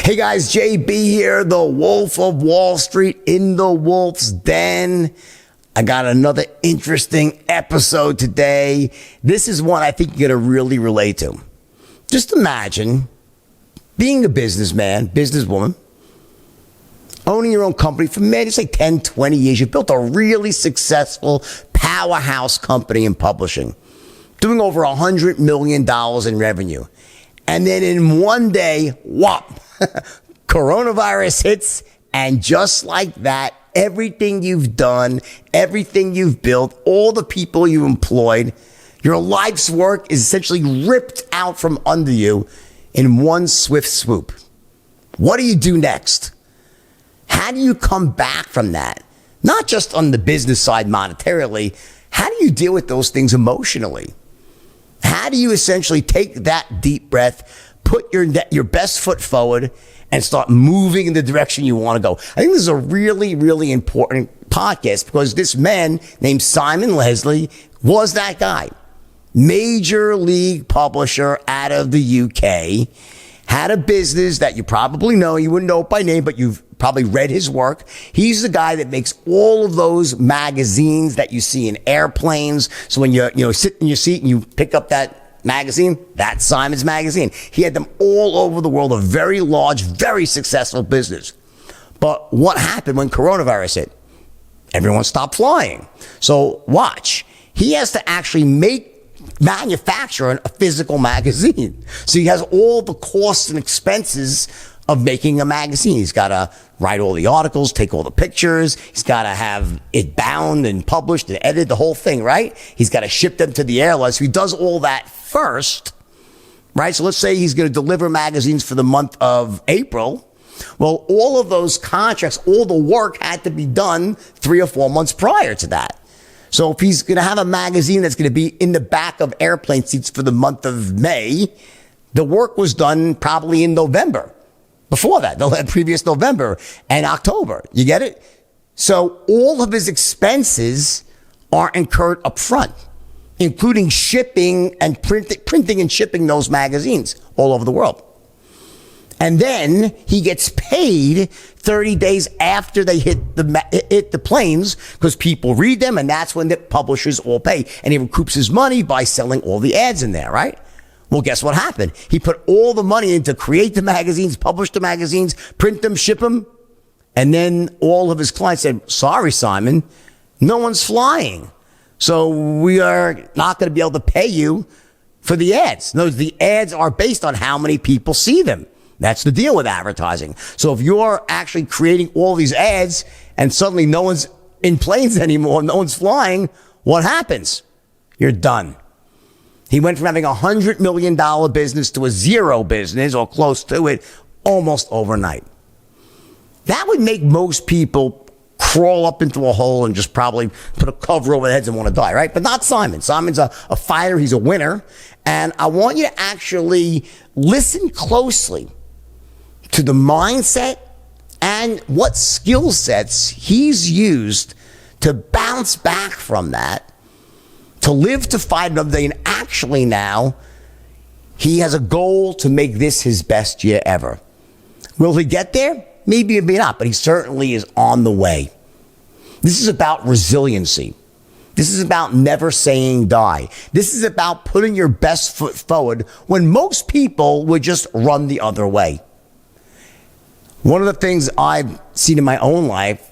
Hey guys, JB here, the Wolf of Wall Street in the Wolf's Den. I got another interesting episode today. This is one I think you're going to really relate to. Just imagine being a businessman, businesswoman, owning your own company for maybe say 10, 20 years. You've built a really successful powerhouse company in publishing, doing over $100 million in revenue. And then in one day, whop, coronavirus hits, and just like that, everything you've done, everything you've built, all the people you employed, your life's work is essentially ripped out from under you in one swift swoop. What do you do next? How do you come back from that? Not just on the business side monetarily, how do you deal with those things emotionally? How do you essentially take that deep breath, put your best foot forward, and start moving in the direction you want to go? I think this is a really, really important podcast because this man named Simon Leslie was that guy. Major league publisher out of the UK. Had a business that you probably know. You wouldn't know it by name, but you've probably read his work. He's the guy that makes all of those magazines that you see in airplanes. So when you sit in your seat and you pick up that magazine, that's Simon's magazine. He had them all over the world, a very large, very successful business. But what happened when coronavirus hit? Everyone stopped flying. So watch. He has to actually manufacture a physical magazine. So he has all the costs and expenses of making a magazine. He's got to write all the articles, take all the pictures. He's got to have it bound and published and edited, the whole thing, right? He's got to ship them to the airlines. So he does all that first, right? So let's say he's going to deliver magazines for the month of April. Well, all of those contracts, all the work had to be done 3 or 4 months prior to that. So if he's going to have a magazine that's going to be in the back of airplane seats for the month of May, the work was done probably in November. Before that, the previous November and October. You get it? So all of his expenses are incurred up front, including shipping and printing and shipping those magazines all over the world. And then he gets paid 30 days after they hit the planes because people read them, and that's when the publishers all pay. And he recoups his money by selling all the ads in there, right? Well, guess what happened? He put all the money in to create the magazines, publish the magazines, print them, ship them. And then all of his clients said, sorry, Simon, no one's flying. So we are not going to be able to pay you for the ads. No, the ads are based on how many people see them. That's the deal with advertising. So if you're actually creating all these ads and suddenly no one's in planes anymore, no one's flying, what happens? You're done. He went from having a $100 million business to a zero business or close to it almost overnight. That would make most people crawl up into a hole and just probably put a cover over their heads and want to die, right? But not Simon. Simon's a fighter. He's a winner. And I want you to actually listen closely to the mindset and what skill sets he's used to bounce back from that, to live to fight another day. And actually now, he has a goal to make this his best year ever. Will he get there? Maybe, maybe not, but he certainly is on the way. This is about resiliency. This is about never saying die. This is about putting your best foot forward when most people would just run the other way. One of the things I've seen in my own life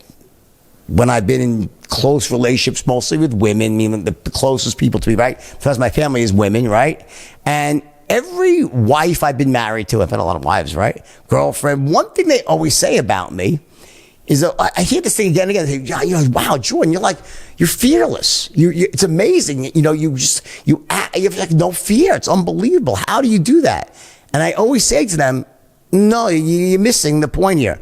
when I've been in close relationships, mostly with women, meaning the closest people to me, right? Because my family is women, right? And every wife I've been married to, I've had a lot of wives, right? Girlfriend, one thing they always say about me is that I hear this thing again and again. They say, wow, Jordan, you're fearless. It's amazing. You have like no fear. It's unbelievable. How do you do that? And I always say to them, no, you're missing the point here.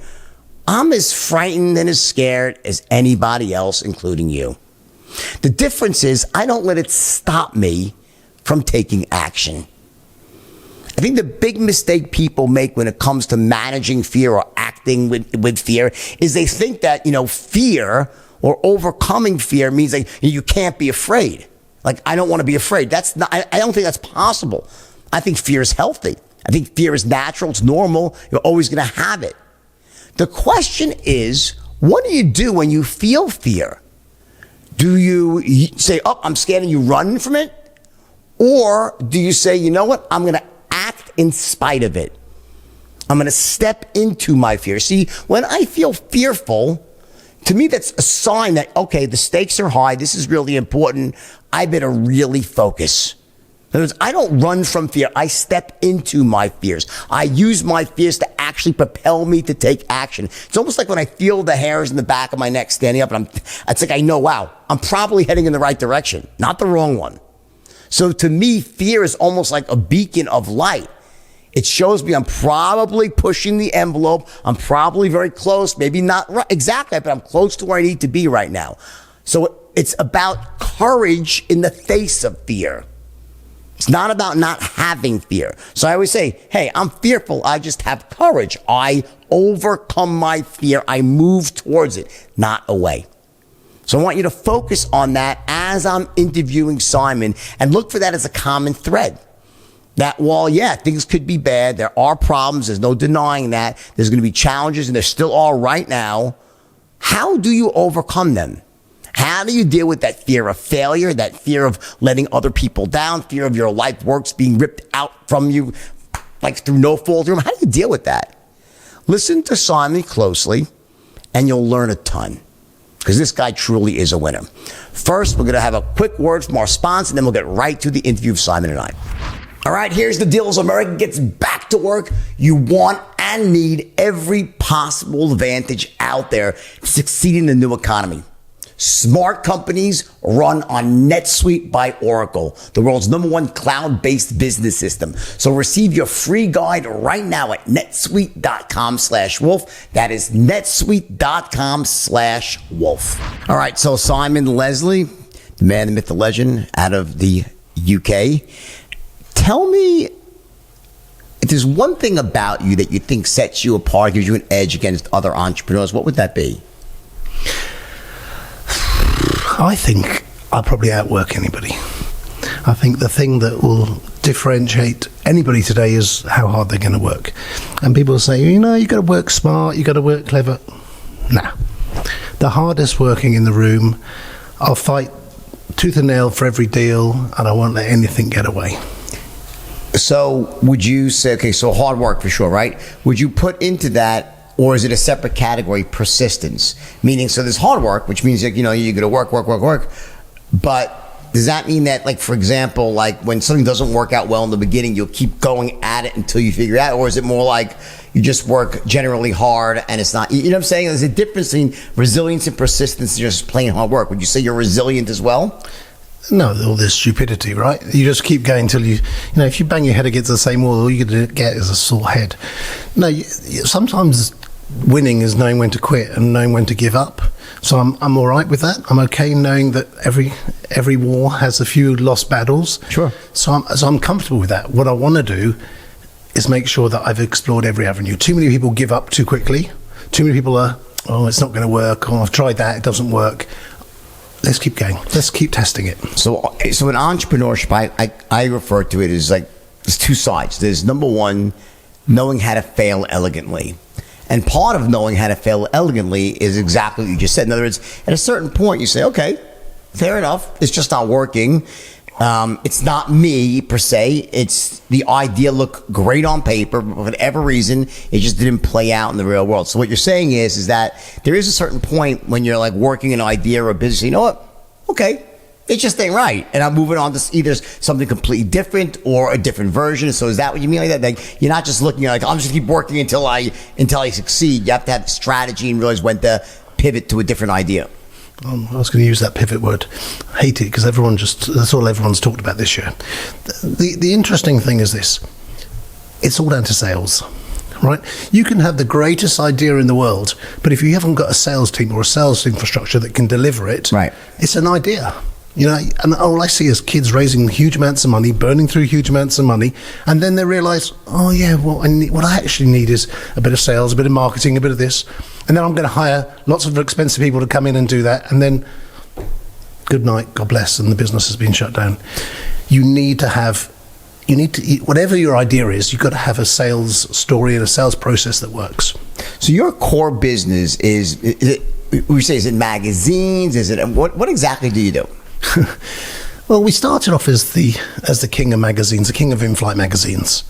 I'm as frightened and as scared as anybody else, including you. The difference is I don't let it stop me from taking action. I think the big mistake people make when it comes to managing fear or acting with fear is they think that, fear or overcoming fear means like you can't be afraid. Like, I don't want to be afraid. I don't think that's possible. I think fear is healthy. I think fear is natural. It's normal. You're always going to have it. The question is, what do you do when you feel fear? Do you say, oh, I'm scared, and you run from it? Or do you say, you know what? I'm going to act in spite of it. I'm going to step into my fear. See, when I feel fearful, to me, that's a sign that, okay, the stakes are high. This is really important. I better really focus. In other words, I don't run from fear. I step into my fears. I use my fears to actually propel me to take action. It's almost like when I feel the hairs in the back of my neck standing up, and it's like I know, wow, I'm probably heading in the right direction, not the wrong one. So to me, fear is almost like a beacon of light. It shows me I'm probably pushing the envelope. I'm probably very close, maybe not right, exactly, but I'm close to where I need to be right now. So it's about courage in the face of fear. It's not about not having fear. So I always say, hey, I'm fearful. I just have courage. I overcome my fear. I move towards it, not away. So I want you to focus on that as I'm interviewing Simon and look for that as a common thread. That while, yeah, things could be bad, there are problems, there's no denying that, there's going to be challenges, and there still are right now, how do you overcome them? How do you deal with that fear of failure, that fear of letting other people down, fear of your life works being ripped out from you, like through no fault of your own? How do you deal with that? Listen to Simon closely, and you'll learn a ton, because this guy truly is a winner. First, we're going to have a quick word from our sponsor, and then we'll get right to the interview of Simon and I. All right, here's the deal. As America gets back to work, you want and need every possible advantage out there to succeed in the new economy. Smart companies run on NetSuite by Oracle, the world's #1 cloud-based business system. So receive your free guide right now at netsuite.com/wolf. That is netsuite.com/wolf. All right, so Simon Leslie, the man, the myth, the legend, out of the UK. Tell me if there's one thing about you that you think sets you apart, gives you an edge against other entrepreneurs, what would that be? I think I'll probably outwork anybody. I think the thing that will differentiate anybody today is how hard they're going to work. And people say, you know, you got to work smart, you got to work clever. Nah. The hardest working in the room, I'll fight tooth and nail for every deal, and I won't let anything get away. So would you say, okay, so hard work for sure, right? Would you put into that, or is it a separate category, persistence? Meaning, so there's hard work, which means that, you know, you're going to work. But does that mean that, like, for example, like when something doesn't work out well in the beginning, you'll keep going at it until you figure it out? Or is it more like you just work generally hard and it's not, you know what I'm saying? There's a difference between resilience and persistence and just plain hard work. Would you say you're resilient as well? No, all this stupidity, right? You just keep going till you know, if you bang your head against the same wall, all you're going to get is a sore head. No, sometimes winning is knowing when to quit and knowing when to give up. So I'm all right with that. I'm okay knowing that every war has a few lost battles. Sure. So I'm comfortable with that. What I want to do is make sure that I've explored every avenue. Too many people give up too quickly. Too many people are, oh, it's not going to work. Oh, I've tried that. It doesn't work. Let's keep going. Let's keep testing it. So in entrepreneurship, I refer to it as like, there's two sides. There's number one, knowing how to fail elegantly. And part of knowing how to fail elegantly is exactly what you just said. In other words, at a certain point, you say, okay, fair enough. It's just not working. It's not me per se. It's the idea looked great on paper, but for whatever reason, it just didn't play out in the real world. So what you're saying is that there is a certain point when you're like working an idea or a business, you know what? Okay, it just ain't right. And I'm moving on to either something completely different or a different version. So is that what you mean like that? Like you're not just looking at like, I'm just keep working until I succeed. You have to have strategy and realize when to pivot to a different idea. I was going to use that pivot word. I hate it because that's all everyone's talked about this year. The interesting thing is this. It's all down to sales, right? You can have the greatest idea in the world, but if you haven't got a sales team or a sales infrastructure that can deliver it, right, it's an idea. You know, and all I see is kids raising huge amounts of money, burning through huge amounts of money, and then they realise, oh yeah, what I actually need is a bit of sales, a bit of marketing, a bit of this, and then I'm going to hire lots of expensive people to come in and do that, and then good night, God bless, and the business has been shut down. You need to have you need to, whatever your idea is, you've got to have a sales story and a sales process that works. So your core business is it, we say, is it magazines? Is it, what exactly do you do? Well, we started off as the king of magazines, the king of in-flight magazines.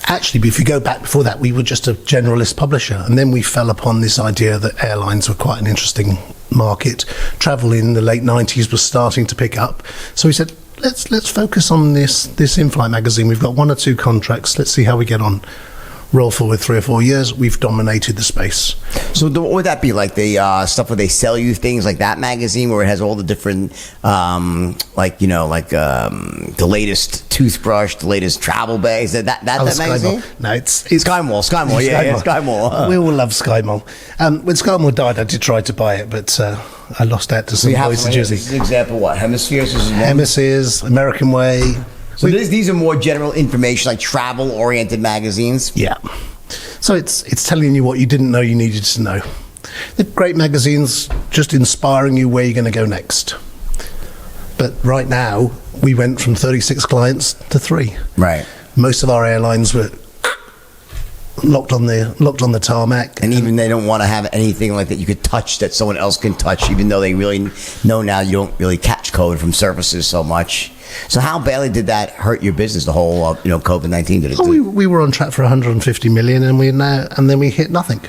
Actually, if you go back before that, we were just a generalist publisher, and then we fell upon this idea that airlines were quite an interesting market. Travel in the late 90s was starting to pick up, so we said, let's focus on this in-flight magazine. We've got 1 or 2 contracts. Let's see how we get on. Roll forward 3 or 4 years, we've dominated the space. So what would that be, like the stuff where they sell you things, like that magazine where it has all the different, the latest toothbrush, the latest travel bags, that magazine? No, it's SkyMall, yeah, SkyMall. We all love SkyMall. When SkyMall died, I did try to buy it, but I lost out to some boys in Jersey. This is an example, what, Hemispheres? Hemispheres, American Way. So these are more general information, like travel-oriented magazines? Yeah. So it's telling you what you didn't know you needed to know. They're great magazines, just inspiring you where you're going to go next. But right now, we went from 36 clients to 3. Right. Most of our airlines were locked on the tarmac. And even they don't want to have anything like that you could touch that someone else can touch, even though they really know now you don't really catch COVID from surfaces so much. So how badly did that hurt your business, the whole COVID-19? Did it? We were on track for 150 million, and then we hit nothing.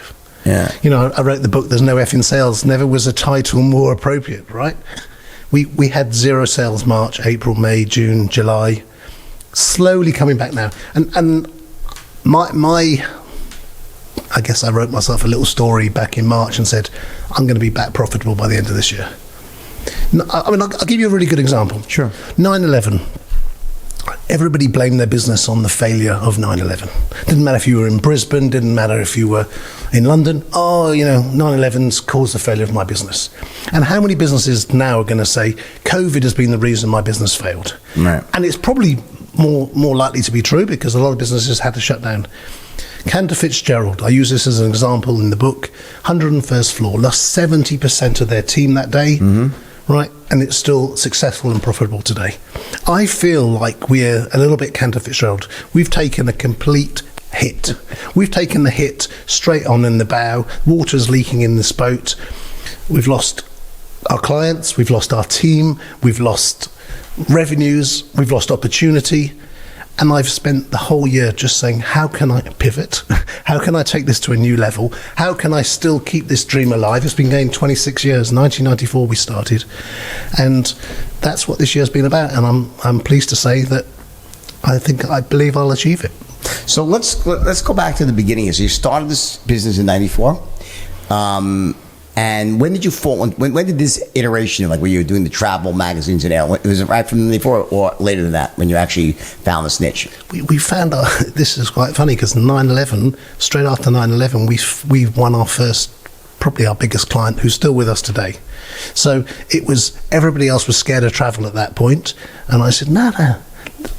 Yeah. I wrote the book, There's No F in Sales. Never was a title more appropriate, right? We had 0 sales March, April, May, June, July. Slowly coming back now. And my I guess I wrote myself a little story back in March and said, I'm going to be back profitable by the end of this year. I mean, I'll give you a really good example. Sure. 9/11. Everybody blamed their business on the failure of 9/11. Didn't matter if you were in Brisbane, didn't matter if you were in London. 9/11's caused the failure of my business. And how many businesses now are going to say, COVID has been the reason my business failed? Right. And it's probably more likely to be true because a lot of businesses had to shut down. Cantor Fitzgerald, I use this as an example in the book, 101st floor, lost 70% of their team that day. Mm-hmm. Right, and it's still successful and profitable today. I feel like we're a little bit Cantor Fitzgerald. We've taken a complete hit. We've taken the hit straight on in the bow. Water's leaking in this boat. We've lost our clients. We've lost our team. We've lost revenues. We've lost opportunity. And I've spent the whole year just saying, how can I pivot? How can I take this to a new level? How can I still keep this dream alive? It's been going 26 years. 1994 we started. And that's what this year's been about. And I'm pleased to say that I believe I'll achieve it. So let's go back to the beginning. So you started this business in 94. And when did you fall? When did this iteration, like where you were doing the travel magazines and air, was it right from before or later than that when you actually found this niche? We found out, this is quite funny because 9/11, straight after 9/11, we won our first, probably our biggest client who's still with us today. So it was, everybody else was scared of travel at that point. And I said, no,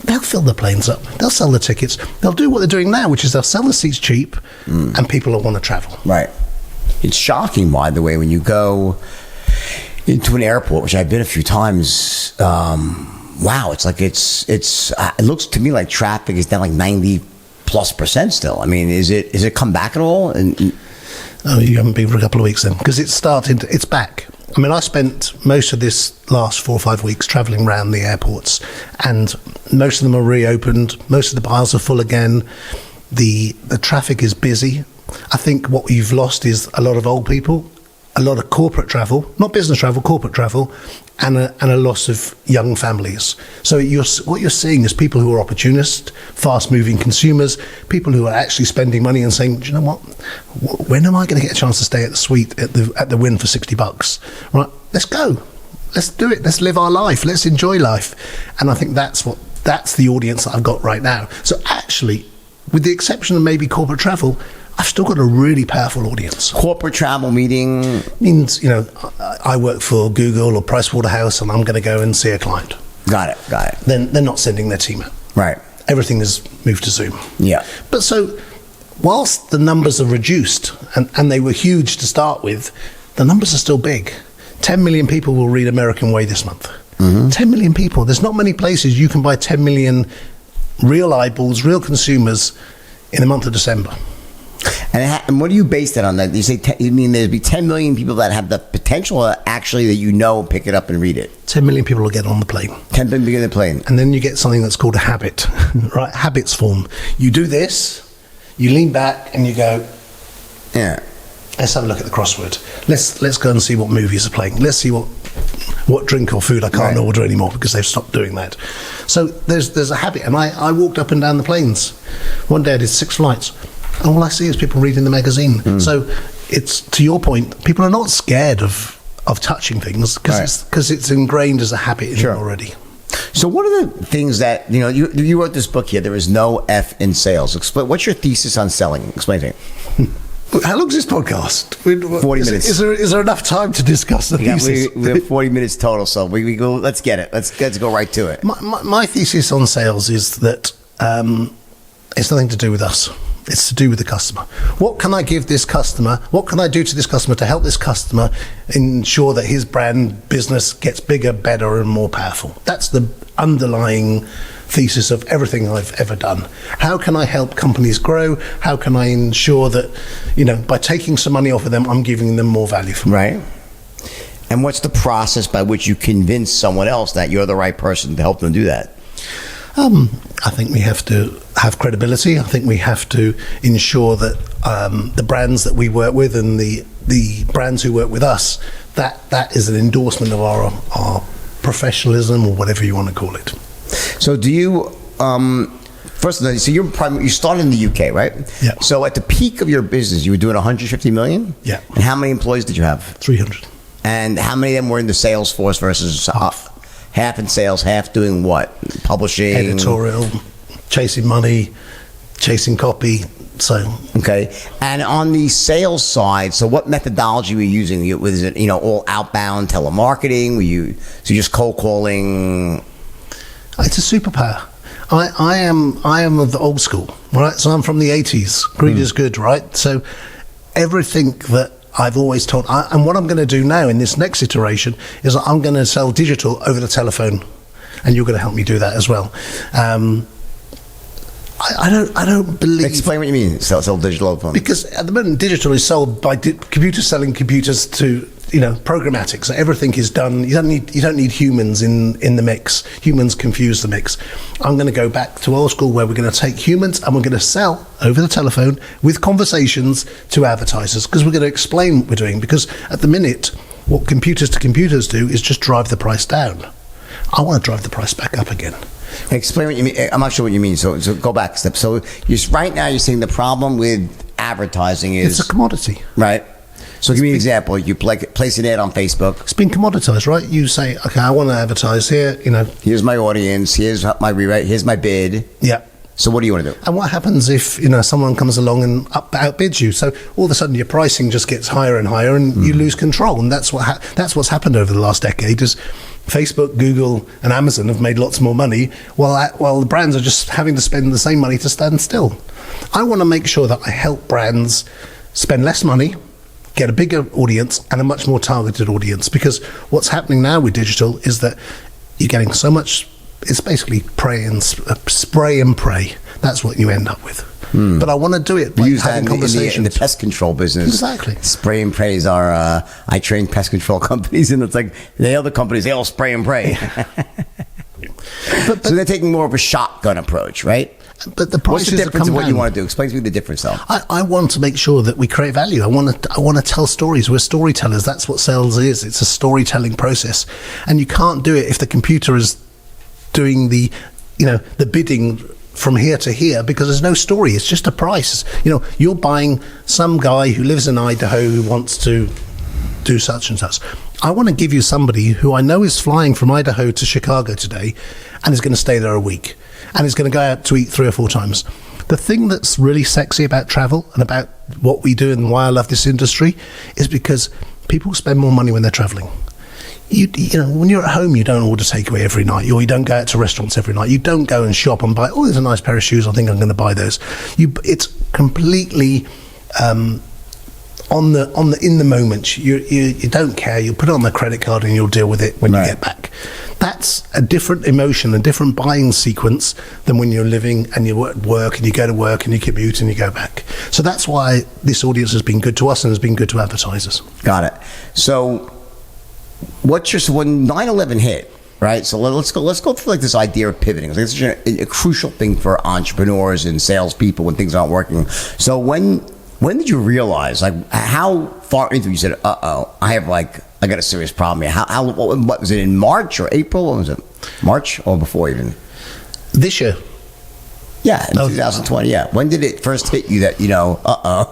they'll fill the planes up. They'll sell the tickets. They'll do what they're doing now, which is they'll sell the seats cheap and people will want to travel. Right. It's shocking, by the way, when you go into an airport, which I've been a few times. Wow, it's like it looks to me like traffic is down like 90+% still. I mean, is it come back at all? Oh, you haven't been for a couple of weeks then, because it's back. I mean, I spent most of this last 4 or 5 weeks travelling around the airports, and most of them are reopened. Most of the aisles are full again. The traffic is busy. I think what we've lost is a lot of old people, a lot of corporate travel, not business travel, corporate travel, and a loss of young families. So what you're seeing is people who are opportunists, fast-moving consumers, people who are actually spending money and saying, do you know what? When am I going to get a chance to stay at the suite at the Wynn for $60? Right, let's go. Let's do it. Let's live our life. Let's enjoy life. And I think that's the audience that I've got right now. So actually, with the exception of maybe corporate travel, I've still got a really powerful audience. Corporate travel meeting means, I work for Google or Pricewaterhouse and I'm going to go and see a client. Got it. Then they're not sending their team out. Right. Everything is moved to Zoom. Yeah. But so, whilst the numbers are reduced, and they were huge to start with, the numbers are still big. 10 million people will read American Way this month. 10 million people. There's not many places you can buy 10 million real eyeballs, real consumers in the month of December. And what do you base that on? That you say, you mean there'd be 10 million people that have the potential actually that pick it up and read it? 10 million people will get on the plane. 10 million get on the plane. And then you get something that's called a habit, right? Habits form. You do this, you lean back and you go, yeah, let's have a look at the crossword. Let's go and see what movies are playing. Let's see what drink or food I can't order anymore because they've stopped doing that. So there's a habit. And I walked up and down the planes. One day I did 6 flights. And all I see is people reading the magazine. So it's, to your point, people are not scared of touching things because it's ingrained as a habit in them already. So what are the things that, you wrote this book here, There Is No F in Sales. Explain, what's your thesis on selling? Explain to me. How long is this podcast? 40 minutes. Is there enough time to discuss the thesis? We have 40 minutes total, so we go. Let's get it. Let's go right to it. My thesis on sales is that it's nothing to do with us. It's to do with the customer. What can I give this customer? What can I do to this customer to help this customer ensure that his brand business gets bigger, better, and more powerful? That's the underlying thesis of everything I've ever done. How can I help companies grow? How can I ensure that, by taking some money off of them, I'm giving them more value for money? Right. And what's the process by which you convince someone else that you're the right person to help them do that? I think we have to have credibility. I think we have to ensure that the brands that we work with and the brands who work with us, that is an endorsement of our professionalism, or whatever you want to call it. So do you, first of all, so you started in the UK, right? Yeah. So at the peak of your business, you were doing 150 million? Yeah. And how many employees did you have? 300. And how many of them were in the sales force versus half in sales, half doing what? Publishing? Editorial, chasing money, chasing copy. So okay. And on the sales side, so what methodology were you using? Was it all outbound telemarketing? Were you just cold calling? It's a superpower. I am of the old school, right? So I'm from the 80s. Greed is good, right? So everything that I've always told, and what I'm going to do now in this next iteration is I'm going to sell digital over the telephone, and you're going to help me do that as well. I don't believe. Explain what you mean. Sell digital over phone. Because at the moment, digital is sold by computers selling computers to programmatic. So everything is done. You don't need humans in the mix. Humans confuse the mix. I'm going to go back to old school, where we're going to take humans and we're going to sell over the telephone with conversations to advertisers, because we're going to explain what we're doing. Because at the minute, what computers to computers do is just drive the price down. I want to drive the price back up again. Explain what you mean. I'm not sure what you mean. So go back a step. So right now you're saying the problem with advertising is it's a commodity, right? So give me an example. You place an ad on Facebook. It's been commoditized, right? You say, okay, I want to advertise here. Here's my audience. Here's my rewrite. Here's my bid. Yeah. So what do you want to do? And what happens if someone comes along and outbids you? So all of a sudden your pricing just gets higher and higher, and you lose control. And that's what's happened over the last decade. Is Facebook, Google, and Amazon have made lots more money, while the brands are just having to spend the same money to stand still. I want to make sure that I help brands spend less money, get a bigger audience, and a much more targeted audience. Because what's happening now with digital is that you're getting so much. It's basically spray and pray. That's what you end up with. But I want to do it by having conversations. In the pest control business. Exactly. Spray and praise are, I train pest control companies, and it's like the other companies, they all spray and pray. So they're taking more of a shotgun approach, right? But the prices. What's the difference of what you want to do? Explain to me the difference, though. I want to make sure that we create value. I want to tell stories. We're storytellers. That's what sales is. It's a storytelling process, and you can't do it if the computer is doing the bidding from here to here, because there's no story. It's just a price. You're buying some guy who lives in Idaho who wants to do such and such. I want to give you somebody who I know is flying from Idaho to Chicago today and is going to stay there a week and is going to go out to eat 3 or 4 times. The thing that's really sexy about travel and about what we do and why I love this industry is because people spend more money when they're traveling. When you're at home, you don't order takeaway every night, or you don't go out to restaurants every night. You don't go and shop and buy, there's a nice pair of shoes, I think I'm going to buy those. It's completely in the moment. You don't care. You'll put it on the credit card and you'll deal with it when you get back. That's a different emotion, a different buying sequence than when you're living and you're at work and you go to work and you commute and you go back. So that's why this audience has been good to us and has been good to advertisers. Got it. So when 9/11 hit, right? So let's go through like this idea of pivoting. It's such a crucial thing for entrepreneurs and salespeople when things aren't working. So when did you realize, like, how far into it you said, I got a serious problem here? What was it, in March or April? What was it? March or before even? This year. Yeah, in 2020, yeah. When did it first hit you that,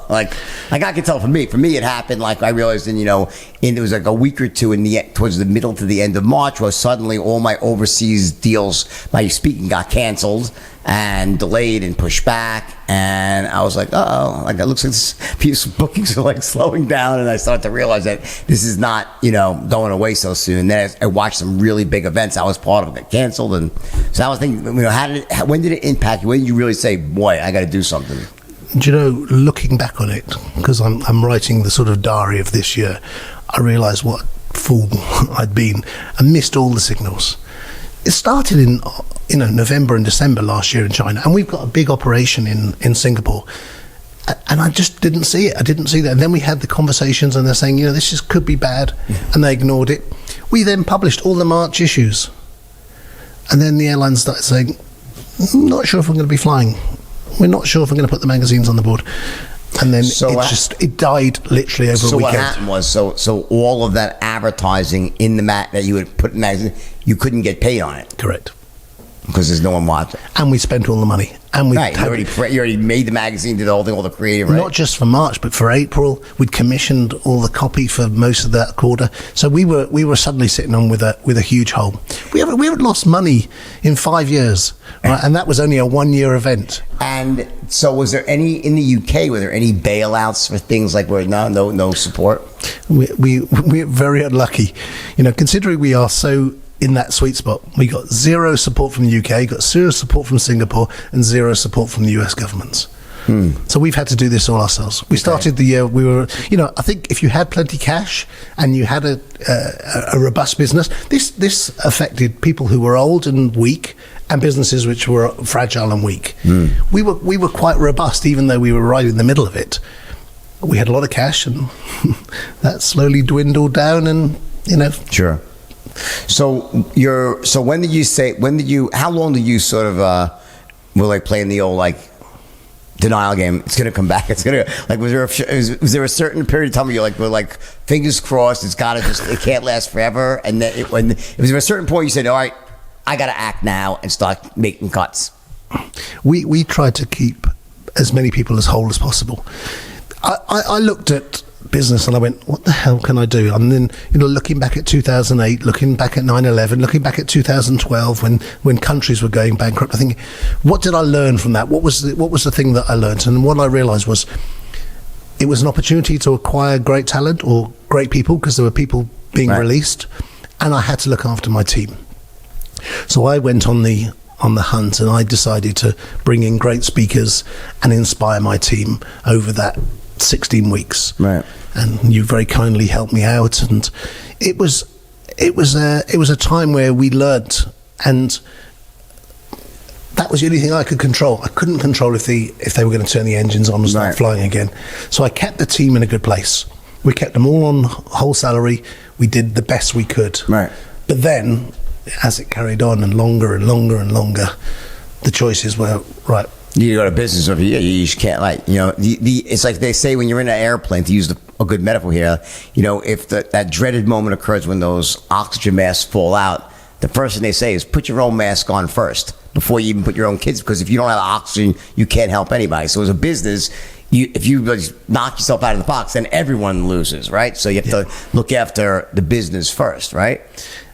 like I can tell for me it happened, like I realized it was like a week or two towards the middle to the end of March, where suddenly all my overseas deals, my speaking, got canceled and delayed and pushed back. And I was like, like it looks like these bookings are like slowing down. And I started to realize that this is not, going away so soon. And then I watched some really big events I was part of get canceled. And so I was thinking, when did it impact you? When did you really say, boy, I got to do something? Do you know, looking back on it, because I'm writing the sort of diary of this year, I realised what fool I'd been and missed all the signals. It started in November and December last year in China, and we've got a big operation in Singapore, and I just didn't see it. I didn't see that. And then we had the conversations, and they're saying, this could be bad, and they ignored it. We then published all the March issues, and then the airlines started saying, not sure if we're going to be flying. We're not sure if we're going to put the magazines on the board. And then it died literally over a weekend. So what happened was, so all of that advertising in the mat that you would put in magazine, you couldn't get paid on it. Correct. Because there's no one watching. And we spent all the money. And we you already made the magazine, did the whole thing, all the creative, right? Not just for March, but for April. We'd commissioned all the copy for most of that quarter. So we were suddenly sitting on with a huge hole. We haven't lost money in 5 years, right? And that was only a 1-year event. And so was there any, in the UK, were there any bailouts for things like where no support? We're very unlucky. Considering we are so in that sweet spot, we got zero support from the UK, got zero support from Singapore, and zero support from the US governments. So we've had to do this all ourselves. We started the year, I think if you had plenty cash and you had a robust business, this affected people who were old and weak and businesses which were fragile and weak. We were quite robust, even though we were right in the middle of it. We had a lot of cash, and that slowly dwindled down, and Sure. So how long did you sort of were like playing the old like denial game? It's gonna come back. It's gonna, like, was there a certain period of time where we're like fingers crossed, it can't last forever? And then was there a certain point you said, all right, I gotta act now and start making cuts? We tried to keep as many people as whole as possible. I looked at business and I went, what the hell can I do? And then looking back at 2008, looking back at 9/11, looking back at 2012 when countries were going bankrupt, I think, what did I learn from that? What was the thing that I learned? And what I realized was it was an opportunity to acquire great talent or great people, because there were people being released, and I had to look after my team. So I went on the hunt, and I decided to bring in great speakers and inspire my team over that 16 weeks. Right. And you very kindly helped me out, and it was a time where we learnt, and that was the only thing I could control. I couldn't control if they were going to turn the engines on and start flying again. So I kept the team in a good place. We kept them all on whole salary. We did the best we could. Right. But then, as it carried on and longer and longer and longer, the choices were, right, you go to business over here, you just can't, like, it's like they say when you're in an airplane, to use a good metaphor here, if that dreaded moment occurs when those oxygen masks fall out, the first thing they say is put your own mask on first before you even put your own kids, because if you don't have oxygen, you can't help anybody. So as a business, if you knock yourself out of the box, then everyone loses, right? So you have to look after the business first, right?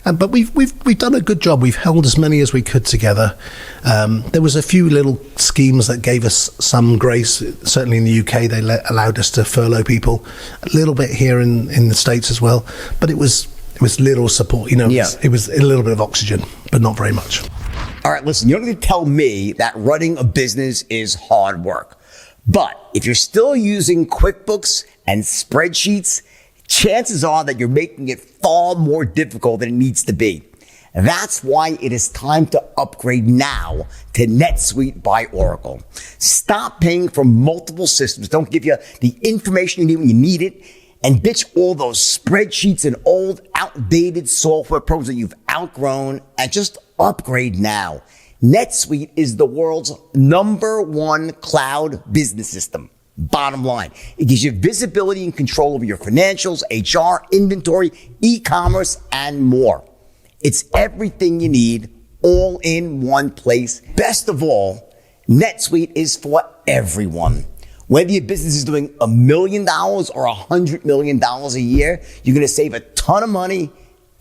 But we've done a good job. We've held as many as we could together. There was a few little schemes that gave us some grace. Certainly in the UK, they allowed us to furlough people. A little bit here in the States as well. But it was little support. It was a little bit of oxygen, but not very much. All right, listen, you don't need to tell me that running a business is hard work. But if you're still using QuickBooks and spreadsheets, chances are that you're making it far more difficult than it needs to be. That's why it is time to upgrade now to NetSuite by Oracle. Stop paying for multiple systems. Don't give you the information you need when you need it, and ditch all those spreadsheets and old, outdated software programs that you've outgrown, and just upgrade now. NetSuite is the world's #1 cloud business system. Bottom line, it gives you visibility and control over your financials, HR, inventory, e-commerce, and more. It's everything you need all in one place. Best of all, NetSuite is for everyone. Whether your business is doing $1 million or $100 million a year, you're going to save a ton of money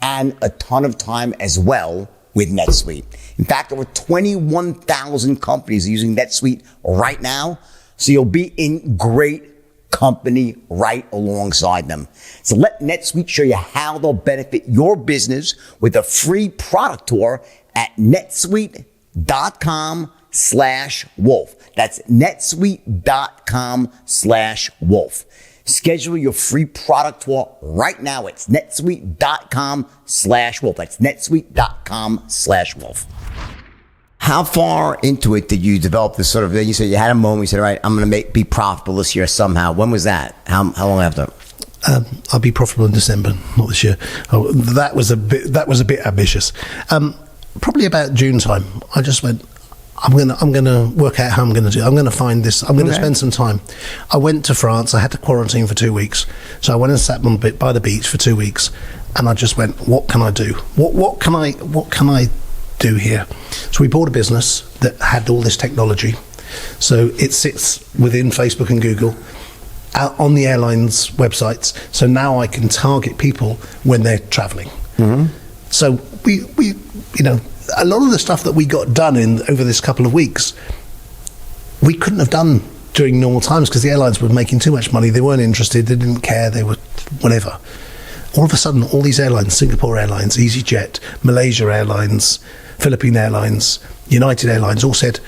and a ton of time as well with NetSuite. In fact, over 21,000 companies are using NetSuite right now, so you'll be in great company right alongside them. So let NetSuite show you how they'll benefit your business with a free product tour at netsuite.com/wolf. That's netsuite.com/wolf. Schedule your free product tour right now. It's netsuite.com/wolf. That's netsuite.com/wolf. How far into it did you develop this sort of thing? You said you had a moment, you said, all right, I'm going to be profitable this year somehow. When was that? How long after? I'll be profitable in December, not this year. Oh, that was a bit ambitious. Probably about June time, I just went, I'm gonna work out how I'm gonna do it. I'm gonna find this. I'm gonna spend some time. I went to France. I had to quarantine for 2 weeks, so I went and sat by the beach for 2 weeks, and I just went, what can I do? What can I do here? So we bought a business that had all this technology. So it sits within Facebook and Google, out on the airlines' websites. So now I can target people when they're traveling. Mm-hmm. So we a lot of the stuff that we got done over this couple of weeks, we couldn't have done during normal times because the airlines were making too much money. They weren't interested. They didn't care. They were whatever. All of a sudden, all these airlines, Singapore Airlines, EasyJet, Malaysia Airlines, Philippine Airlines, United Airlines, all said,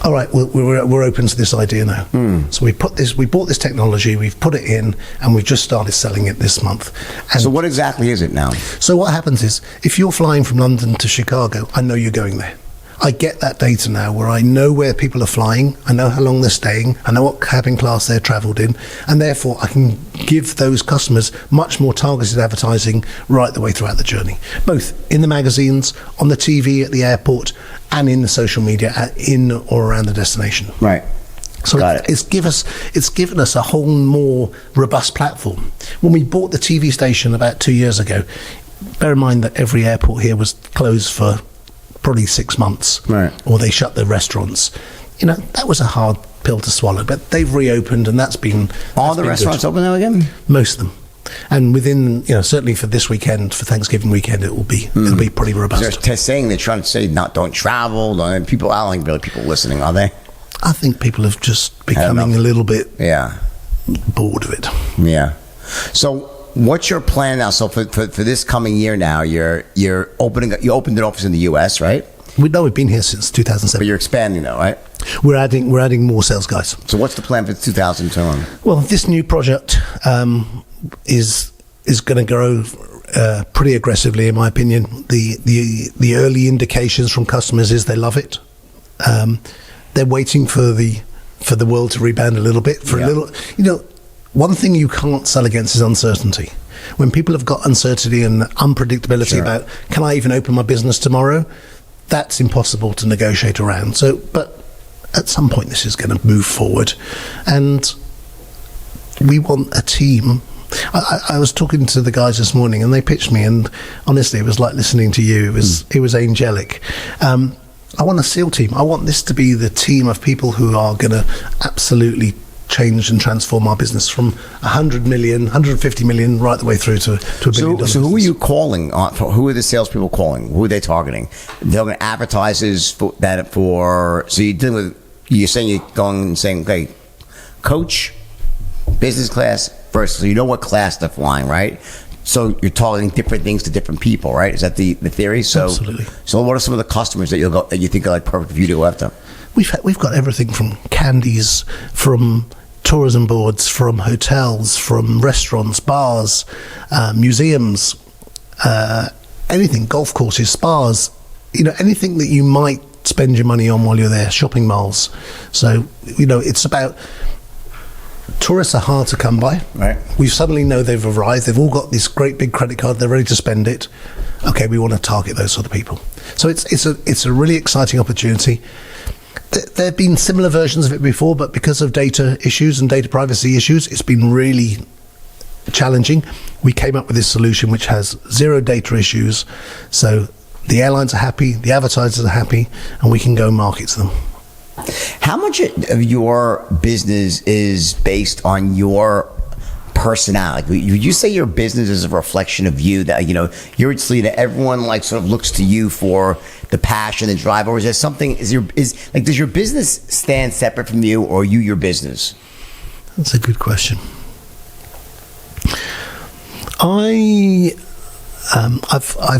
all right, we're open to this idea now. So we bought this technology, we've put it in, and we've just started selling it this month. And so what exactly is it now? So what happens is, if you're flying from London to Chicago, I know you're going there. I get that data now where I know where people are flying, I know how long they're staying, I know what cabin class they're travelled in, and therefore I can give those customers much more targeted advertising right the way throughout the journey, both in the magazines, on the TV at the airport, and in the social media in or around the destination. Right. So it's given us a whole more robust platform. When we bought the TV station about 2 years ago, bear in mind that every airport here was closed for probably 6 months, right? Or they shut the restaurants. That was a hard pill to swallow, but they've reopened, and that's been. Are the restaurants open now again? Most of them, and within certainly for this weekend, for Thanksgiving weekend, it'll be pretty robust. They're saying they're trying to say don't travel. People, I don't think really people listening, are they? I think people have just becoming a little bit bored of it. Yeah. So. What's your plan now? So for this coming year now, you opened an office in the U.S., right? We've been here since 2007. But you're expanding now, right? We're adding more sales guys. So what's the plan for 2021? Well, this new project is going to grow pretty aggressively, in my opinion. The early indications from customers is they love it. They're waiting for the world to rebound a little bit. One thing you can't sell against is uncertainty. When people have got uncertainty and unpredictability about, can I even open my business tomorrow? That's impossible to negotiate around. But at some point this is going to move forward, and we want a team. I was talking to the guys this morning, and they pitched me, and honestly, it was like listening to you. It was angelic. I want a SEAL team. I want this to be the team of people who are going to absolutely change and transform our business from 100 million, 150 million, right the way through to $1 billion. So who are you calling? Who are the salespeople calling? Who are they targeting? They're going to advertisers for that. So you're saying you're going and saying, okay, coach, business class, first. So you know what class they're flying, right? So you're targeting different things to different people, right? Is that the theory? So, absolutely. So what are some of the customers that you think are like perfect for you to go after? We've got everything from candies, from tourism boards, from hotels, from restaurants, bars, museums, anything, golf courses, spas, anything that you might spend your money on while you're there, shopping malls. So, it's about, tourists are hard to come by. Right. We suddenly know they've arrived. They've all got this great big credit card. They're ready to spend it. Okay, we want to target those sort of people. So it's a really exciting opportunity. There have been similar versions of it before, but because of data issues and data privacy issues, it's been really challenging. We came up with this solution which has zero data issues. So the airlines are happy, the advertisers are happy, and we can go market to them. How much of your business is based on your personality? Would you say your business is a reflection of you, that you're that everyone like sort of looks to you for the passion and drive, or is there something, does your business stand separate from you, or are you your business? That's a good question. I've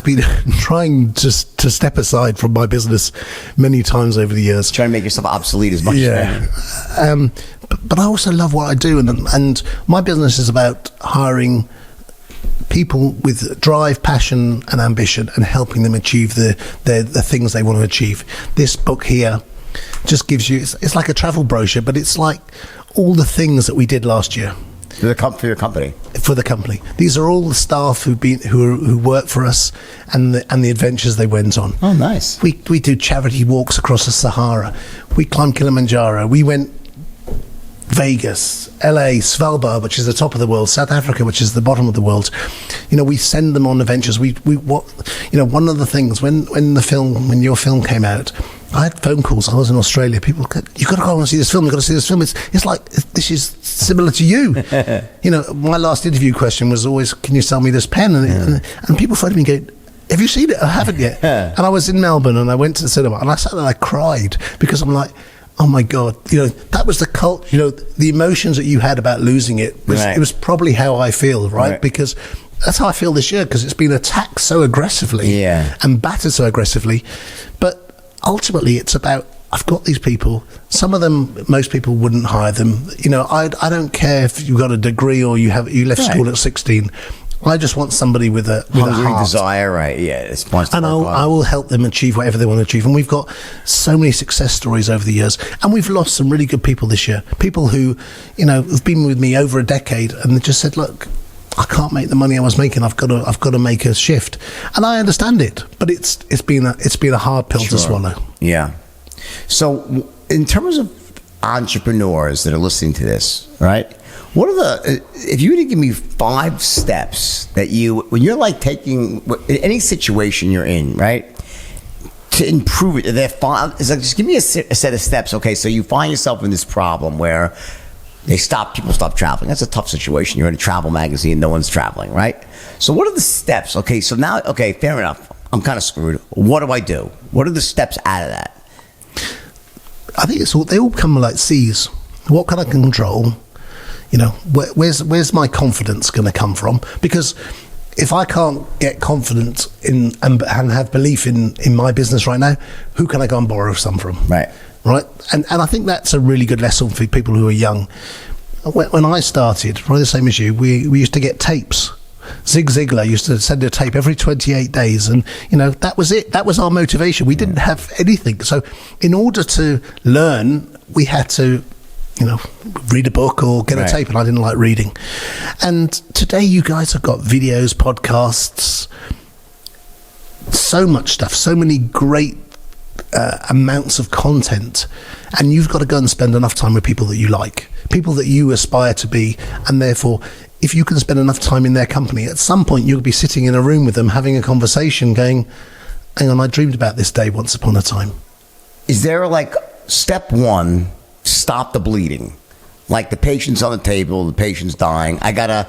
been trying to step aside from my business many times over the years. Trying to make yourself obsolete as much as but I also love what I do, and my business is about hiring people with drive, passion, and ambition, and helping them achieve the things they want to achieve. This book here just gives you, it's like a travel brochure, but it's like all the things that we did last year. For your company. For the company. These are all the staff who work for us, and the adventures they went on. Oh, nice. We do charity walks across the Sahara. We climbed Kilimanjaro. We went Vegas, LA, Svalbard, which is the top of the world, South Africa, which is the bottom of the world. We send them on adventures. One of the things when your film came out, I had phone calls. I was in Australia. People, you've got to go and see this film. You've got to see this film. It's like, this is similar to you. My last interview question was always, can you sell me this pen? And people phoned me and go, have you seen it? I haven't yet. And I was in Melbourne and I went to the cinema and I sat there and I cried, because I'm like, oh my God, that was the cult, the emotions that you had about losing it. It was probably how I feel, right? Because that's how I feel this year, because it's been attacked so aggressively and battered so aggressively. But ultimately, it's about, I've got these people. Some of them, most people wouldn't hire them. I don't care if you've got a degree or you left school at 16. I just want somebody with a hungry heart. desire, right? Yeah, and I will help them achieve whatever they want to achieve. And we've got so many success stories over the years, and we've lost some really good people this year. People who, have been with me over a decade, and they just said, "Look, I can't make the money I was making. I've got to make a shift." And I understand it, but it's been a hard pill to swallow. Yeah. So, in terms of entrepreneurs that are listening to this, right? What are if you were to give me 5 steps that when you're like taking any situation you're in, right, to improve it, it's like, just give me a set of steps. Okay, so you find yourself in this problem where people stop traveling. That's a tough situation. You're in a travel magazine, no one's traveling, right? So what are the steps? Okay, so now, okay, fair enough. I'm kind of screwed. What do I do? What are the steps out of that? I think they all come like C's. What can I control? Where's my confidence going to come from? Because if I can't get confidence in and have belief in my business right now, who can I go and borrow some from? Right. And I think that's a really good lesson for people who are young. When I started, probably the same as you, we used to get tapes. Zig Ziglar used to send a tape every 28 days, and that was it. That was our motivation. We didn't have anything. So in order to learn, we had to read a book or get a tape, and I didn't like reading. And today you guys have got videos, podcasts, so much stuff, so many great amounts of content, and you've got to go and spend enough time with people that you like, people that you aspire to be, and therefore if you can spend enough time in their company, at some point you'll be sitting in a room with them having a conversation going, hang on, I dreamed about this day once upon a time. Is there like step 1, stop the bleeding? Like the patient's on the table, the patient's dying. I gotta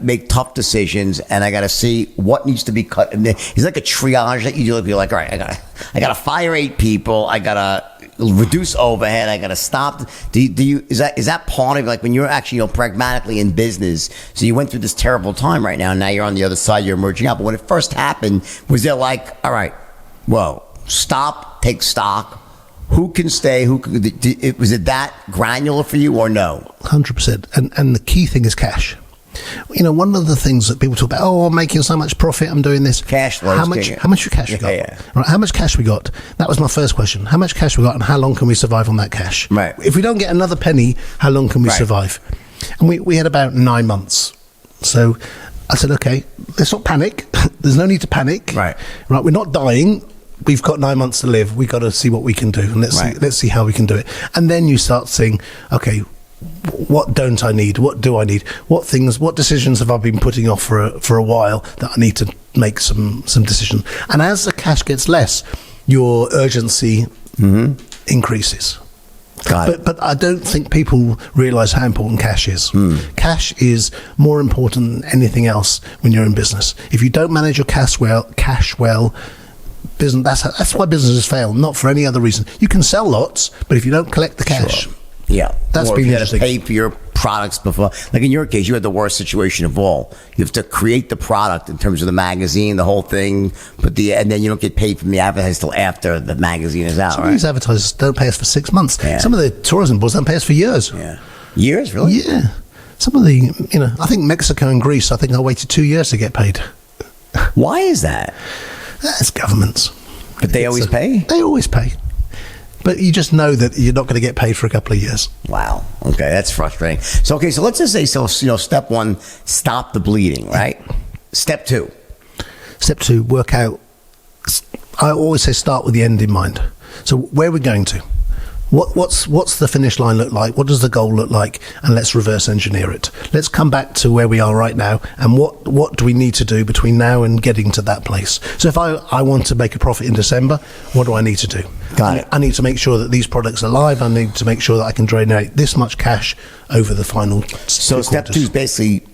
make tough decisions, and I gotta see what needs to be cut. It's like a triage that you do. You're like, all right, I gotta fire 8 people. I gotta reduce overhead. I gotta stop. Is that part of, like, when you're actually pragmatically in business? So you went through this terrible time right now, and now you're on the other side. You're emerging out. But when it first happened, was there like, all right, whoa, stop, take stock? Who can stay? Was it that granular for you, or no? 100%. And the key thing is cash. One of the things that people talk about, I'm making so much profit, I'm doing this. Cash flow. How much cash we got? Yeah. Right, how much cash we got? That was my first question. How much cash we got, and how long can we survive on that cash? Right. If we don't get another penny, how long can we survive? And we had about 9 months. So I said, okay, let's not panic. There's no need to panic. Right. We're not dying. We've got 9 months to live. We've got to see what we can do, and let's see how we can do it. And then you start saying, okay, what don't I need? What do I need? What decisions have I been putting off for a while that I need to make some decisions? And as the cash gets less, your urgency increases. But I don't think people realise how important cash is. Cash is more important than anything else when you're in business. If you don't manage your cash well, business, that's why businesses fail, not for any other reason. You can sell lots, but if you don't collect the cash, that's been you interesting. Have to pay for your products before. Like in your case, you had the worst situation of all. You have to create the product in terms of the magazine, the whole thing, and then you don't get paid from the advertisers till after the magazine is out. Some of these advertisers don't pay us for 6 months. Yeah. Some of the tourism boards don't pay us for years. Yeah, years, really? Yeah. Some of the, I think Mexico and Greece, I think I waited 2 years to get paid. Why is that? That's governments. But they always pay? They always pay. But you just know that you're not going to get paid for a couple of years. Wow. Okay, that's frustrating. So let's just say, step one, stop the bleeding, right? Step two, work out. I always say start with the end in mind. So where are we going to? What's the finish line look like? What does the goal look like? And let's reverse engineer it. Let's come back to where we are right now, and what do we need to do between now and getting to that place? So if I want to make a profit in December, what do I need to do? Got it. I need to make sure that these products are live. I need to make sure that I can generate this much cash over the final. So step two is basically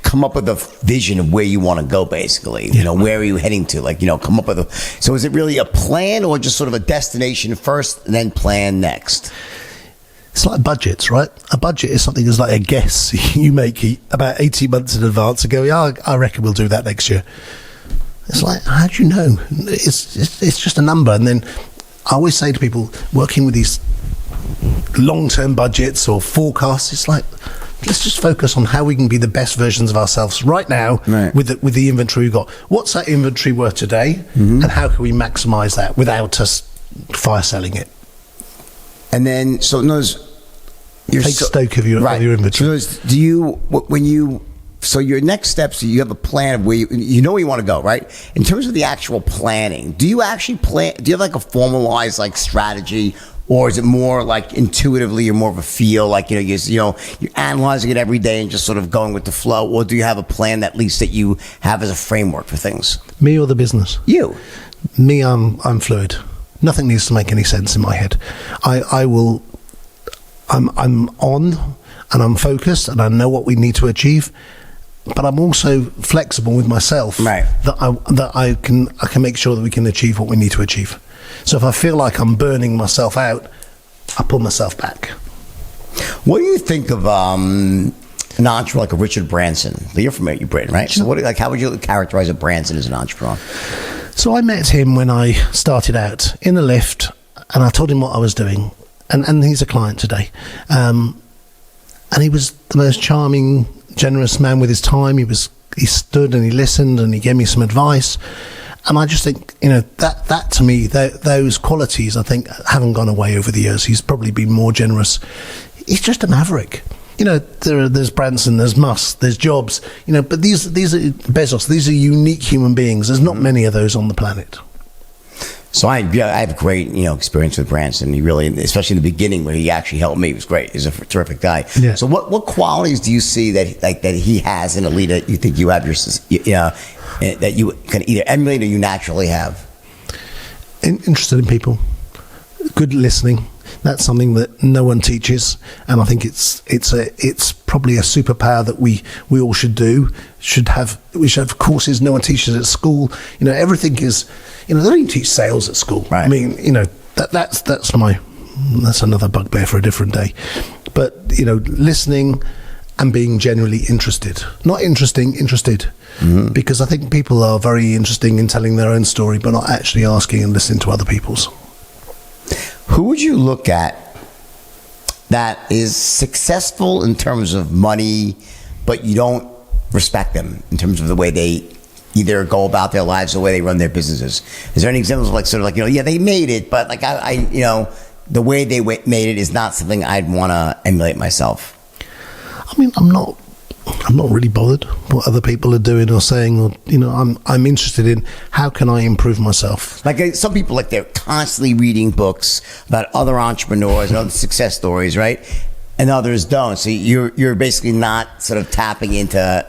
come up with a vision of where you want to go, basically. Where are you heading to? Come up with so is it really a plan, or just sort of a destination first and then plan next? It's like budgets, right? A budget is something that's like a guess you make about 18 months in advance and go, I reckon we'll do that next year. It's like, how do you know? It's just a number. And then I always say to people working with these long-term budgets or forecasts, it's like, let's just focus on how we can be the best versions of ourselves right now with the inventory we've got. What's that inventory worth today, and how can we maximize that without us fire selling it? And then, so take stock of your inventory. So your next steps, you have a plan of where you know where you want to go, right? In terms of the actual planning, do you actually plan? Do you have like a formalized strategy? Or is it more like intuitively, or more of a feel, you're analyzing it every day and just sort of going with the flow? Or do you have a plan that you have as a framework for things? Me or the business? You. Me, I'm fluid. Nothing needs to make any sense in my head. I'm on, and I'm focused, and I know what we need to achieve. But I'm also flexible with myself, right? That I can make sure that we can achieve what we need to achieve. So if I feel like I'm burning myself out, I pull myself back. What do you think of an entrepreneur like a Richard Branson? You're familiar with Britain, right? So how would you characterize a Branson as an entrepreneur? So I met him when I started out in the lift, and I told him what I was doing, and he's a client today. And he was the most charming, generous man with his time. He stood and he listened and he gave me some advice. And I just think, that to me, those qualities, I think, haven't gone away over the years. He's probably been more generous. He's just a maverick. There's Branson, there's Musk, there's Jobs, but these are Bezos. These are unique human beings. There's not many of those on the planet. So I have great, experience with Branson. He really, especially in the beginning where he actually helped me, he was great. He's a terrific guy. Yeah. So what qualities do you see that he has in a leader you think you have that you can either emulate or you naturally have? Interested in people, good listening. That's something that no one teaches, and I think it's probably a superpower that we all should do. We should have courses no one teaches at school. Everything is. They don't even teach sales at school. Right. I mean, that's another bugbear for a different day. But listening and being genuinely interested, not interesting, interested. Mm-hmm. Because I think people are very interesting in telling their own story, but not actually asking and listening to other people's. Who would you look at that is successful in terms of money, but you don't respect them in terms of the way they either go about their lives or the way they run their businesses? Is there any examples of like sort of like, yeah, they made it, but like I the way they made it is not something I'd want to emulate myself? I mean, I'm not really bothered what other people are doing or saying, or I'm interested in how can I improve myself. Like some people, like they're constantly reading books about other entrepreneurs and other success stories, right? And others don't. So you're basically not sort of tapping into.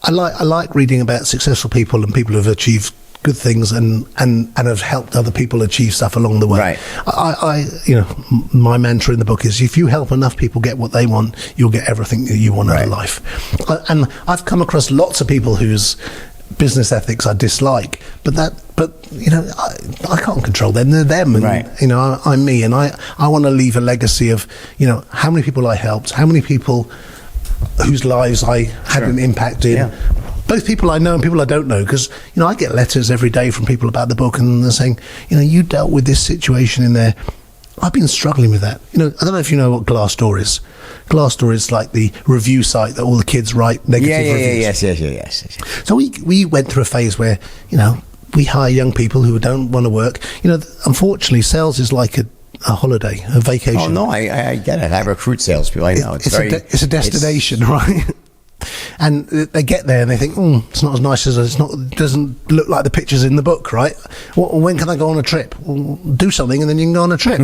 I like reading about successful people and people who've achieved good things and have helped other people achieve stuff along the way. Right. My mantra in the book is, if you help enough people get what they want, you'll get everything that you want out of life. And I've come across lots of people whose business ethics I dislike, but I can't control them. They're them, and I'm me, and I want to leave a legacy of how many people I helped, how many people whose lives I had an impact in. Yeah. Both people I know and people I don't know, because I get letters every day from people about the book, and they're saying, you dealt with this situation in there. I've been struggling with that. I don't know if you know what Glassdoor is. Glassdoor is like the review site that all the kids write negative reviews. Yes. So we went through a phase where we hire young people who don't want to work. Unfortunately, sales is like a holiday, a vacation. Oh no, I get it. I recruit salespeople. I know it's a destination, right? And they get there and they think, it's not as nice as it doesn't look like the pictures in the book, right? Well, when can I go on a trip? Well, do something and then you can go on a trip.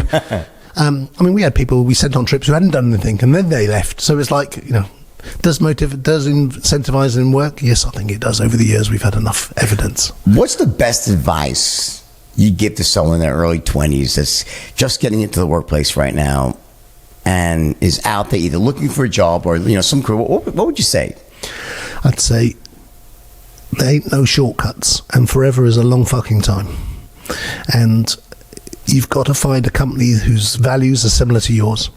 We had people we sent on trips who hadn't done anything and then they left. So it's like, does incentivizing work? Yes, I think it does. Over the years, we've had enough evidence. What's the best advice you give to someone in their early 20s that's just getting into the workplace right now and is out there either looking for a job or some career? What would you say? I'd say there ain't no shortcuts, and forever is a long fucking time, and you've got to find a company whose values are similar to yours.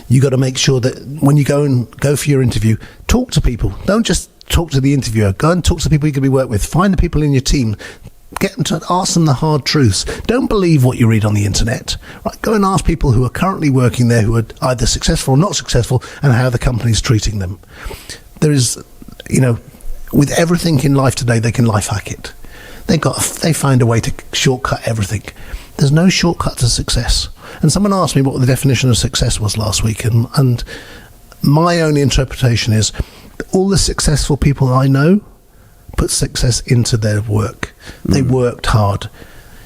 You got to make sure that when you go for your interview, talk to people. Don't just talk to the interviewer. Go and talk to the people you can be worked with. Find the people in your team. Get them to ask them the hard truths. Don't believe what you read on the internet. Right? Go and ask people who are currently working there, who are either successful or not successful, and how the company's treating them. There is, with everything in life today, they can life hack it. They find a way to shortcut everything. There's no shortcut to success. And someone asked me what the definition of success was last week, and my own interpretation is all the successful people I know put success into their work. They worked hard.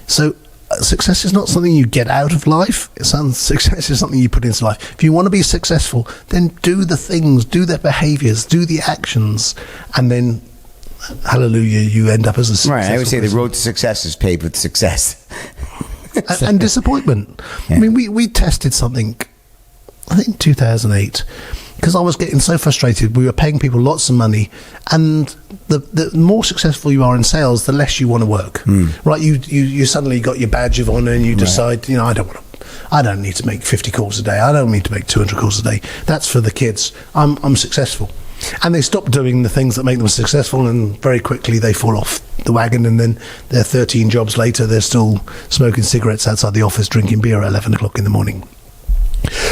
So success is not something you get out of life. Success is something you put into life. If you want to be successful, then do the things, do the behaviors, do the actions, and then hallelujah, you end up as a successful Right, I would say person. the road to success is paved with success. and disappointment. Yeah. I mean, we tested something, I think 2008, because I was getting so frustrated. We were paying people lots of money, and the more successful you are in sales, the less you want to work. Right? You suddenly got your badge of honor, and you decide, I don't need to make 50 calls a day. I don't need to make 200 calls a day. That's for the kids. I'm successful. And they stop doing the things that make them successful, and very quickly they fall off the wagon, and then they're 13 jobs later, they're still smoking cigarettes outside the office, drinking beer at 11 o'clock in the morning.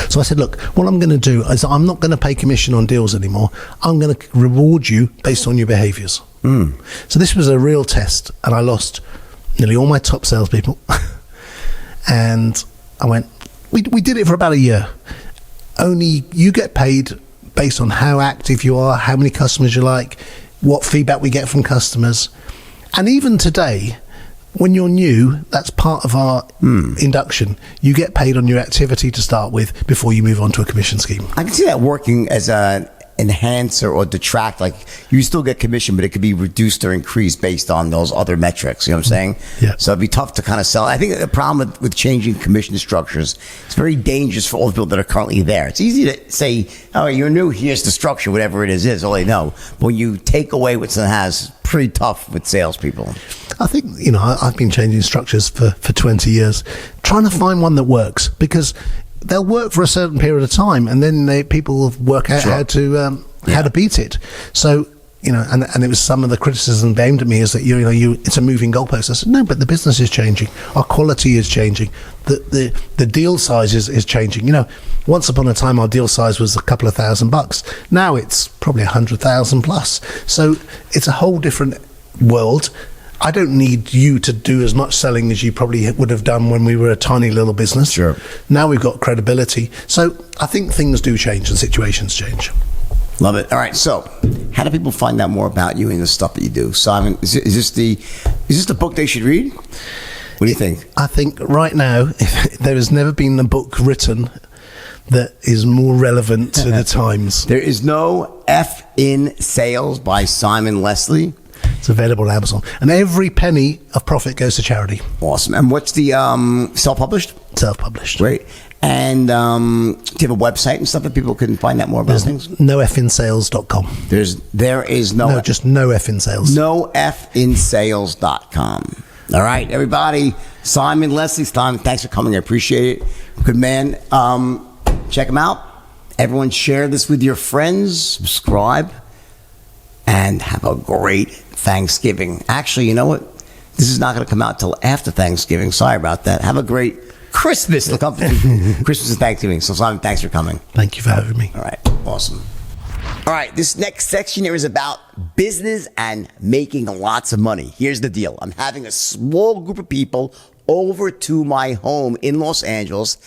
So I said, look, what I'm going to do is I'm not going to pay commission on deals anymore. I'm going to reward you based on your behaviours. So this was a real test, and I lost nearly all my top salespeople. And I went, we did it for about a year. Only you get paid based on how active you are, how many customers you like, what feedback we get from customers. And even today, when you're new, that's part of our induction. You get paid on your activity to start with before you move on to a commission scheme. I can see that working as an enhancer or detract. Like, you still get commission, but it could be reduced or increased based on those other metrics. You know what I'm saying? Yeah. So it'd be tough to kind of sell. I think the problem with changing commission structures, it's very dangerous for all the people that are currently there. It's easy to say, oh, you're new, here's the structure, whatever it is all they know. But when you take away what someone has, pretty tough with salespeople. I think, I've been changing structures for 20 years, trying to find one that works, because they'll work for a certain period of time, and then people work out how to beat it. So, and it was some of the criticism aimed at me is that it's a moving goalpost. I said, no, but the business is changing, our quality is changing, the deal size is changing. Once upon a time our deal size was a couple of $1,000. Now it's probably 100,000 plus. So it's a whole different world. I don't need you to do as much selling as you probably would have done when we were a tiny little business. Sure. Now we've got credibility. So I think things do change and situations change. Love it. All right. So how do people find out more about you and the stuff that you do? Simon, is this the book they should read? What do you think? I think right now, there has never been a book written that is more relevant to the times. There is no F in Sales by Simon Leslie. It's available on Amazon. And every penny of profit goes to charity. Awesome. And what's the self-published? Self-published. Great. And do you have a website and stuff that people can find out more about things? NoFInSales.com. There is no just no F in sales. NoFInSales.com. All right, everybody. Simon Leslie, Simon, thanks for coming. I appreciate it. Good man. Check him out. Everyone share this with your friends. Subscribe. And have a great Thanksgiving. Actually, you know what? This is not going to come out till after Thanksgiving. Sorry about that. Have a great Christmas. Christmas and Thanksgiving. So, Simon, thanks for coming. Thank you for having me. All right. Awesome. All right. This next section here is about business and making lots of money. Here's the deal. I'm having a small group of people over to my home in Los Angeles.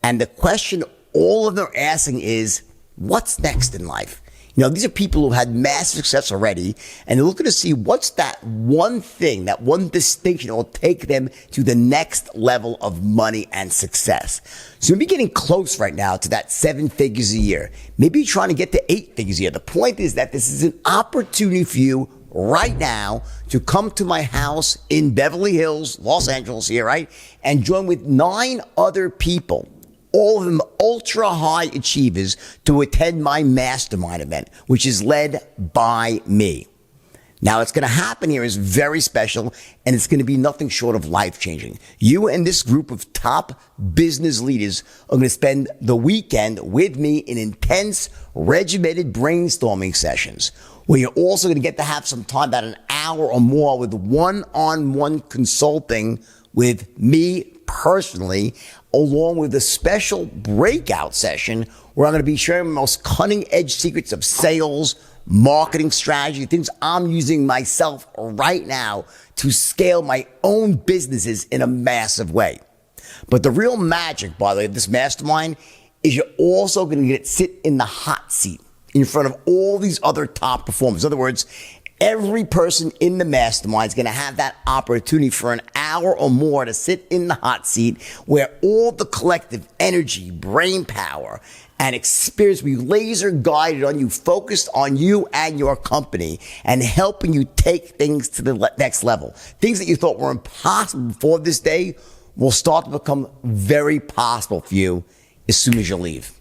And the question all of them are asking is, what's next in life? These are people who had massive success already, and they're looking to see what's that one thing, that one distinction that will take them to the next level of money and success. So maybe getting close right now to that 7 figures a year. Maybe you're trying to get to 8 figures a year. The point is that this is an opportunity for you right now to come to my house in Beverly Hills, Los Angeles here, right? And join with 9 other people, all of them ultra high achievers, to attend my mastermind event, which is led by me. Now, what's going to happen here is very special, and it's going to be nothing short of life-changing. You and this group of top business leaders are going to spend the weekend with me in intense, regimented brainstorming sessions, where you're also going to get to have some time, about an hour or more, with one-on-one consulting with me personally, along with a special breakout session where I'm going to be sharing the most cutting edge secrets of sales, marketing strategy, things I'm using myself right now to scale my own businesses in a massive way. But the real magic, by the way, of this mastermind is you're also going to get to sit in the hot seat in front of all these other top performers. In other words, every person in the mastermind is going to have that opportunity for an hour or more to sit in the hot seat, where all the collective energy, brain power, and experience will be laser guided on you, focused on you and your company, and helping you take things to the next level. Things that you thought were impossible before this day will start to become very possible for you as soon as you leave.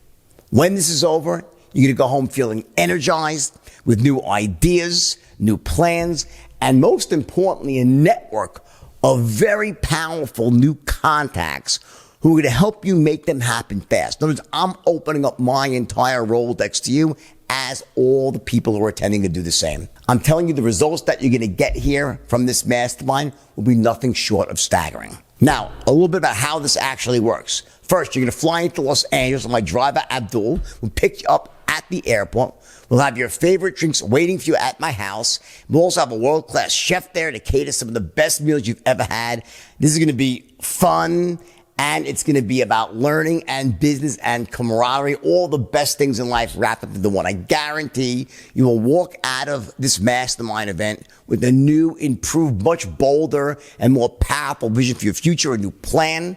When this is over, you're going to go home feeling energized, with new ideas, new plans, and most importantly, a network of very powerful new contacts who are going to help you make them happen fast. In other words, I'm opening up my entire Rolodex to you, as all the people who are attending to do the same. I'm telling you, the results that you're going to get here from this mastermind will be nothing short of staggering. Now, a little bit about how this actually works. First, you're going to fly into Los Angeles, and my driver, Abdul, will pick you up at the airport. We'll have your favorite drinks waiting for you at my house. We'll also have a world-class chef there to cater some of the best meals you've ever had. This is going to be fun, and it's going to be about learning and business and camaraderie, all the best things in life wrapped up into one. I guarantee you will walk out of this mastermind event with a new, improved, much bolder and more powerful vision for your future, a new plan,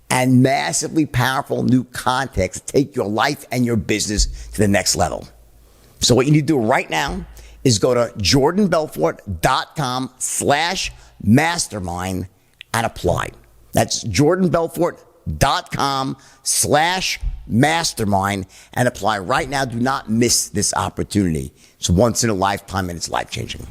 and massively powerful new context to take your life and your business to the next level. So what you need to do right now is go to jordanbelfort.com/mastermind and apply. That's jordanbelfort.com/mastermind and apply right now. Do not miss this opportunity. It's once in a lifetime, and it's life-changing.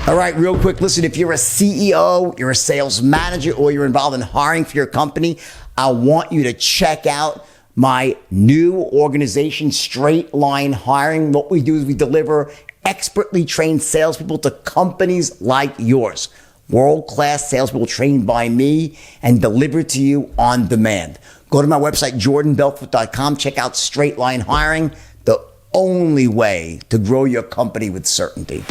All right, real quick, listen, if you're a CEO, you're a sales manager, or you're involved in hiring for your company, I want you to check out my new organization, Straight Line Hiring. What we do is we deliver expertly trained salespeople to companies like yours. World-class salespeople trained by me and delivered to you on demand. Go to my website, jordanbelfort.com. Check out Straight Line Hiring, the only way to grow your company with certainty.